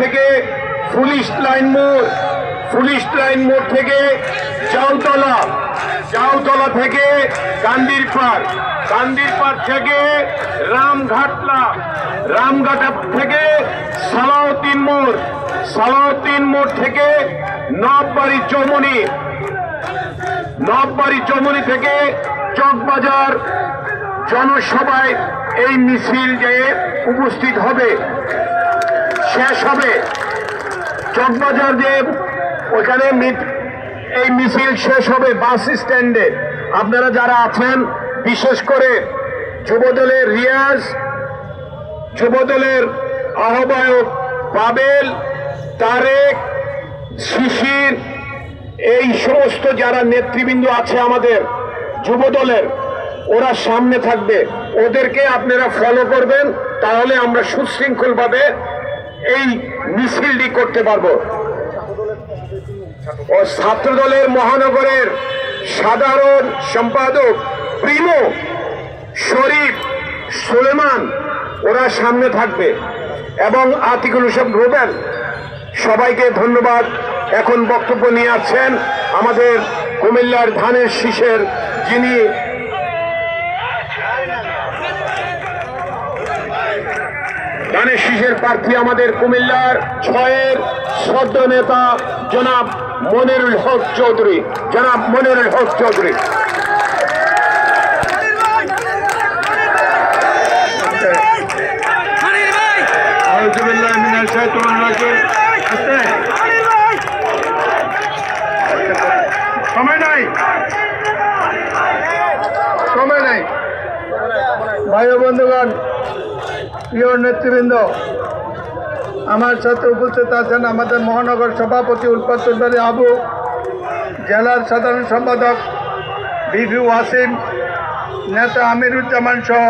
থেকে police line মোড় থেকে চাউতলা থেকে কান্দির পাড় থেকে রামঘাট থেকে সালাউদ্দিন মোড় থেকে নববাড়ি চৌমনি থেকে চকবাজার জনসভায় এই মিছিল যে উপস্থিত হবে, শেষ হবে চকবাজার যে ওখানে এই মিছিল শেষ হবে বাস স্ট্যান্ডে। আপনারা যারা আছেন, বিশেষ করে যুবদলের রিয়াজ, যুবদলের আহ্বায়ক পাবেল, তারেক, শিশির, এই সমস্ত যারা নেতৃবৃন্দ আছে আমাদের যুবদলের, ওরা সামনে থাকবে, ওদেরকে আপনারা ফলো করবেন, তাহলে আমরা সুশৃঙ্খলভাবে এই মিছিলটি করতে পারবো। ও ছাত্রদলের মহানগরের সাধারণ সম্পাদক প্রিমো, শরীফ, সুলেমান, ওরা সামনে থাকবে, এবং আতিকুল হোসেন রুবেল। সবাইকে ধন্যবাদ। এখন বক্তব্য নিয়ে আসছেন আমাদের কুমিল্লার ধানের শীষের যিনি প্রার্থী, আমাদের কুমিল্লার 6-এর সদ্য নেতা জনাব মনিরুল হক চৌধুরী। সময় নাই ভাই ও বন্ধুগণ, প্রিয় নেতৃবৃন্দ, আমার সাথে উপস্থিত আছেন আমাদের মহানগর সভাপতি উলফাত চৌধুরী আবু, জেলার সাধারণ সম্পাদক বিভি ওয়াসিম, নেতা আমিরুজ্জামান সহ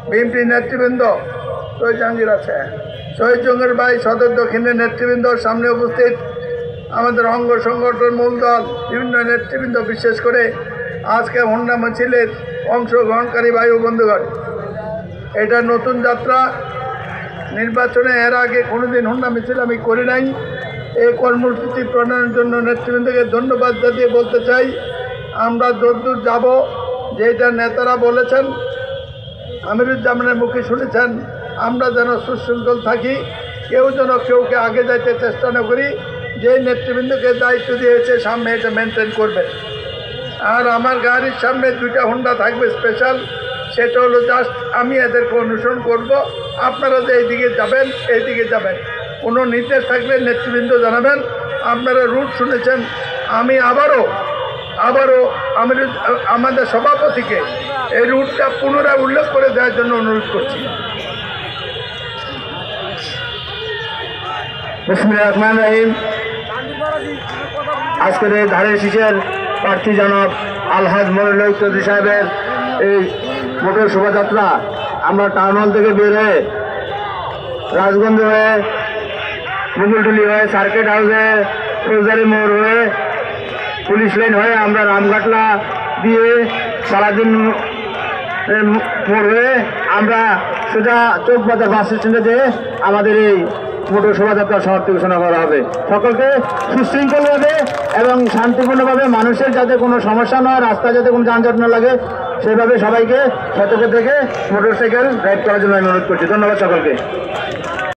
বিএনপি নেতৃবৃন্দ, শহীদ জাহাঙ্গীর আছে, শহীদ জঙ্গের ভাই, সদর দক্ষিণের নেতৃবৃন্দ, সামনে উপস্থিত আমাদের অঙ্গ সংগঠন মূলদল বিভিন্ন নেতৃবৃন্দ, বিশেষ করে আজকে হোন্ডা মিছিলের অংশগ্রহণকারী ভাই ও বন্ধুগণ। এটা নতুন যাত্রা। নির্বাচনে এর আগে কোনোদিন হোন্ডা মিছিল আমি করি নাই। এই কর্মসূচি প্রণয়নের জন্য নেতৃবৃন্দকে ধন্যবাদ জানিয়ে বলতে চাই, আমরা যতদূর যাব, যেটা নেতারা বলেছেন, আমিরুজ্জামানের মুখে শুনেছেন, আমরা যেন সুশৃঙ্খল থাকি, কেউ যেন কেউকে আগে যাইতে চেষ্টা না করি। যে নেতৃবৃন্দকে দায়িত্ব দিয়েছে সামনে এটা মেনটেন করবে। আর আমার গাড়ির সামনে 2টা হোন্ডা থাকবে স্পেশাল, সেটা হলো জাস্ট আমি এদেরকে অনুসরণ করব। আপনারা যে এইদিকে যাবেন, কোনো নির্দেশ থাকলে নেতৃবৃন্দ জানাবেন। আপনারা রুট শুনেছেন, আমি আবারও আমাদের সভাপতিকে এই রুটটা পুনরায় উল্লেখ করে দেওয়ার জন্য অনুরোধ করছি। বিসমিল্লাহির রহমানির রহিম। আজকের এই ধানের শীষের প্রার্থী জনাব আলহাজ মনিরুল হক চৌধুরী সাহেবের এই মোটর শোভাযাত্রা আমরা টাউন হল থেকে বের হয়ে রাজগঞ্জ হয়ে মুকুলটুলি হয়ে সার্কিট হাউসে ফৌজদারি মোড় হয়ে পুলিশ লাইন হয়ে আমরা রামঘাটলা দিয়ে সালাদিন মোড় হয়ে আমরা সোজা চৌকবাজার বাস স্ট্যান্ডে যেয়ে আমাদের এই মোটর শোভাযাত্রা সমাপ্তি ঘোষণা করা হবে। সকলকে সুশৃঙ্খলভাবে এবং শান্তিপূর্ণভাবে, মানুষের যাতে কোনো সমস্যা না হয়, রাস্তায় যাতে কোনো যানজট না লাগে, সেভাবে সবাইকে সতর্ক থেকে মোটরসাইকেল রাইড করার জন্য অনুরোধ করছি। ধন্যবাদ সকলকে।